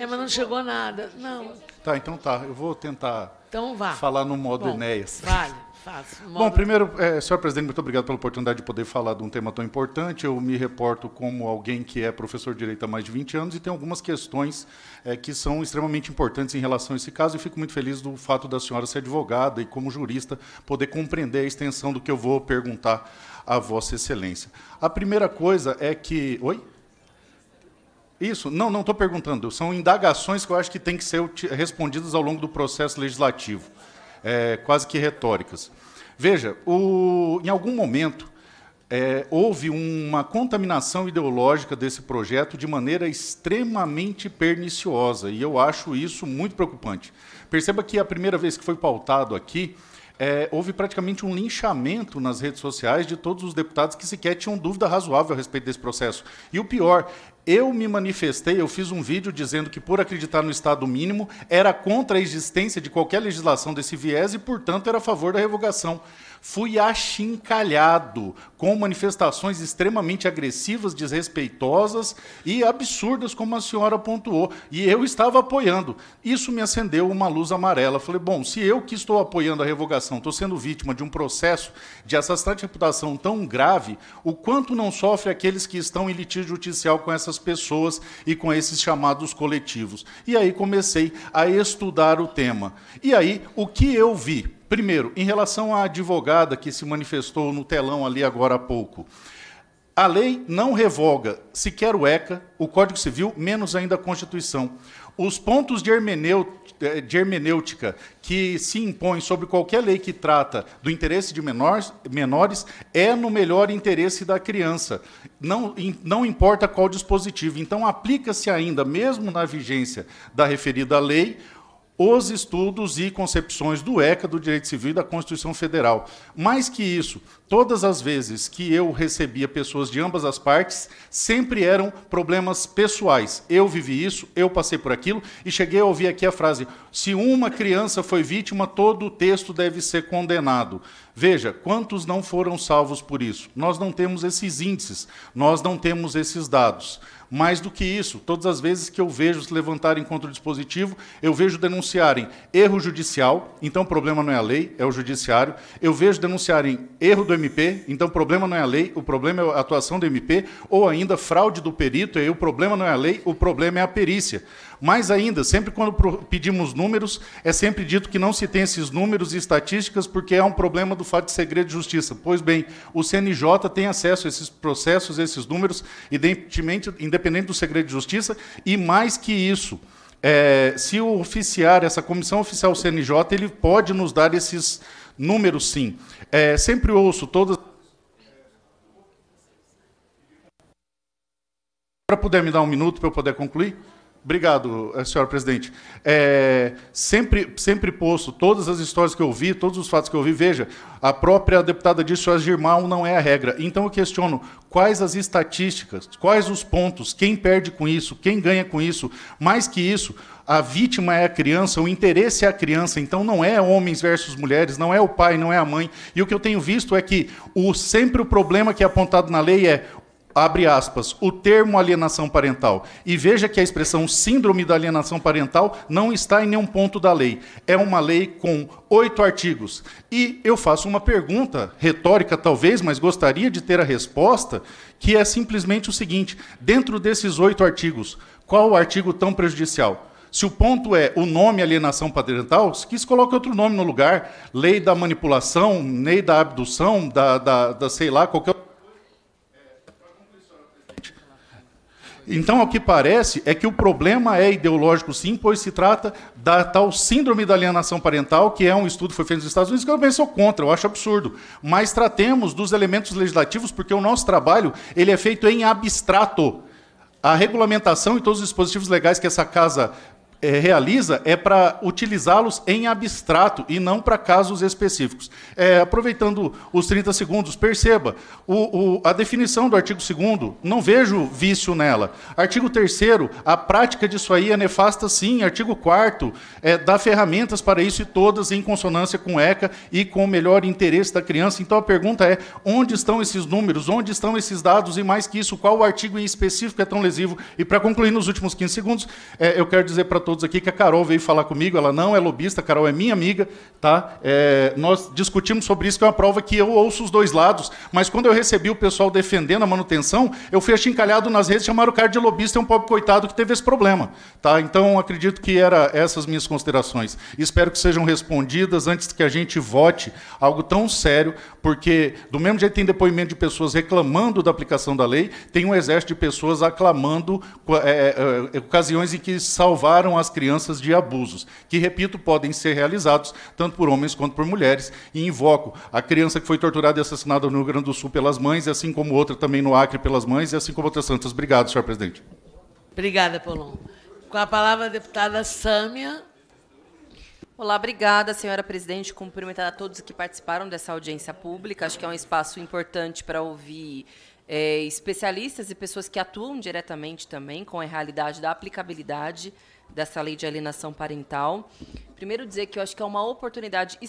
mas não chegou nada. Não. Tá, então tá. Eu vou tentar Então vá. falar no modo Bom, Enéas. Vale, faço. Bom, primeiro, senhor presidente, muito obrigado pela oportunidade de poder falar de um tema tão importante. Eu me reporto como alguém que é professor de Direito há mais de 20 anos e tem algumas questões que são extremamente importantes em relação a esse caso e fico muito feliz do fato da senhora ser advogada e, como jurista, poder compreender a extensão do que eu vou perguntar a Vossa Excelência. A primeira coisa é que... Oi? Isso? Não estou perguntando. São indagações que eu acho que têm que ser respondidas ao longo do processo legislativo, quase que retóricas. Veja, em algum momento houve uma contaminação ideológica desse projeto de maneira extremamente perniciosa, e eu acho isso muito preocupante. Perceba que a primeira vez que foi pautado aqui, houve praticamente um linchamento nas redes sociais de todos os deputados que sequer tinham dúvida razoável a respeito desse processo. E o pior, eu me manifestei, eu fiz um vídeo dizendo que, por acreditar no Estado mínimo, era contra a existência de qualquer legislação desse viés e, portanto, era a favor da revogação. Fui achincalhado com manifestações extremamente agressivas, desrespeitosas e absurdas, como a senhora pontuou. E eu estava apoiando. Isso me acendeu uma luz amarela. Falei, bom, se eu que estou apoiando a revogação estou sendo vítima de um processo de assassinato de reputação tão grave, o quanto não sofre aqueles que estão em litígio judicial com essas pessoas e com esses chamados coletivos. E aí comecei a estudar o tema. E aí, o que eu vi? Primeiro, em relação à advogada que se manifestou no telão ali agora há pouco, a lei não revoga sequer o ECA, o Código Civil, menos ainda a Constituição. Os pontos de hermenêutica que se impõem sobre qualquer lei que trata do interesse de menores é no melhor interesse da criança. Não importa qual dispositivo. Então, aplica-se ainda, mesmo na vigência da referida lei, os estudos e concepções do ECA, do Direito Civil e da Constituição Federal. Mais que isso, todas as vezes que eu recebia pessoas de ambas as partes, sempre eram problemas pessoais. Eu vivi isso, eu passei por aquilo, e cheguei a ouvir aqui a frase, se uma criança foi vítima, todo o texto deve ser condenado. Veja, quantos não foram salvos por isso? Nós não temos esses índices, nós não temos esses dados. Mais do que isso, todas as vezes que eu vejo se levantarem contra o dispositivo, eu vejo denunciarem erro judicial, então o problema não é a lei, é o judiciário. Eu vejo denunciarem erro do MP, então o problema não é a lei, o problema é a atuação do MP, ou ainda fraude do perito, aí o problema não é a lei, o problema é a perícia. Mais ainda, sempre quando pedimos números, é sempre dito que não se tem esses números e estatísticas porque há um problema do fato de segredo de justiça. Pois bem, o CNJ tem acesso a esses processos, a esses números, independente do segredo de justiça, e mais que isso, se o oficiar, essa comissão oficial CNJ, ele pode nos dar esses números, sim. Sempre ouço todas... Para puder me dar um minuto para eu poder concluir? Obrigado, senhora presidente. Sempre posto todas as histórias que eu vi, todos os fatos que eu vi. Veja, a própria deputada disse que o Girmão não é a regra. Então eu questiono quais as estatísticas, quais os pontos, quem perde com isso, quem ganha com isso. Mais que isso, a vítima é a criança, o interesse é a criança, então não é homens versus mulheres, não é o pai, não é a mãe. E o que eu tenho visto é que sempre o problema que é apontado na lei é, abre aspas, o termo alienação parental. E veja que a expressão síndrome da alienação parental não está em nenhum ponto da lei. É uma lei com 8 artigos. E eu faço uma pergunta, retórica talvez, mas gostaria de ter a resposta, que é simplesmente o seguinte, dentro desses 8 artigos, qual o artigo tão prejudicial? Se o ponto é o nome alienação parental, que se coloque outro nome no lugar, lei da manipulação, lei da abdução, da sei lá, qualquer... Então, ao que parece, é que o problema é ideológico, sim, pois se trata da tal síndrome da alienação parental, que é um estudo que foi feito nos Estados Unidos, que eu também sou contra, eu acho absurdo. Mas tratemos dos elementos legislativos, porque o nosso trabalho ele é feito em abstrato. A regulamentação e todos os dispositivos legais que essa casa realiza é para utilizá-los em abstrato e não para casos específicos. Aproveitando os 30 segundos, perceba, a definição do artigo 2º, não vejo vício nela. Artigo 3º, a prática disso aí é nefasta sim. Artigo 4º, dá ferramentas para isso e todas em consonância com o ECA e com o melhor interesse da criança. Então a pergunta é, onde estão esses números, onde estão esses dados e mais que isso, qual o artigo em específico é tão lesivo? E para concluir nos últimos 15 segundos, eu quero dizer para todos aqui que a Carol veio falar comigo, ela não é lobista, a Carol é minha amiga, tá? Nós discutimos sobre isso, que é uma prova que eu ouço os dois lados, mas quando eu recebi o pessoal defendendo a manutenção, eu fui achincalhado nas redes, chamaram o cara de lobista, é um pobre coitado que teve esse problema, tá? Então, acredito que eram essas minhas considerações. Espero que sejam respondidas antes que a gente vote algo tão sério, porque do mesmo jeito que tem depoimento de pessoas reclamando da aplicação da lei, tem um exército de pessoas aclamando ocasiões em que salvaram as crianças de abusos, que, repito, podem ser realizados tanto por homens quanto por mulheres, e invoco a criança que foi torturada e assassinada no Rio Grande do Sul pelas mães, e assim como outra também no Acre pelas mães, e assim como outras tantas. Obrigado, senhor presidente. Obrigada, Polon. Com a palavra, a deputada Sâmia. Olá, obrigada, senhora presidente. Cumprimentar a todos que participaram dessa audiência pública. Acho que é um espaço importante para ouvir especialistas e pessoas que atuam diretamente também com a realidade da aplicabilidade dessa lei de alienação parental. Primeiro dizer que eu acho que é uma oportunidade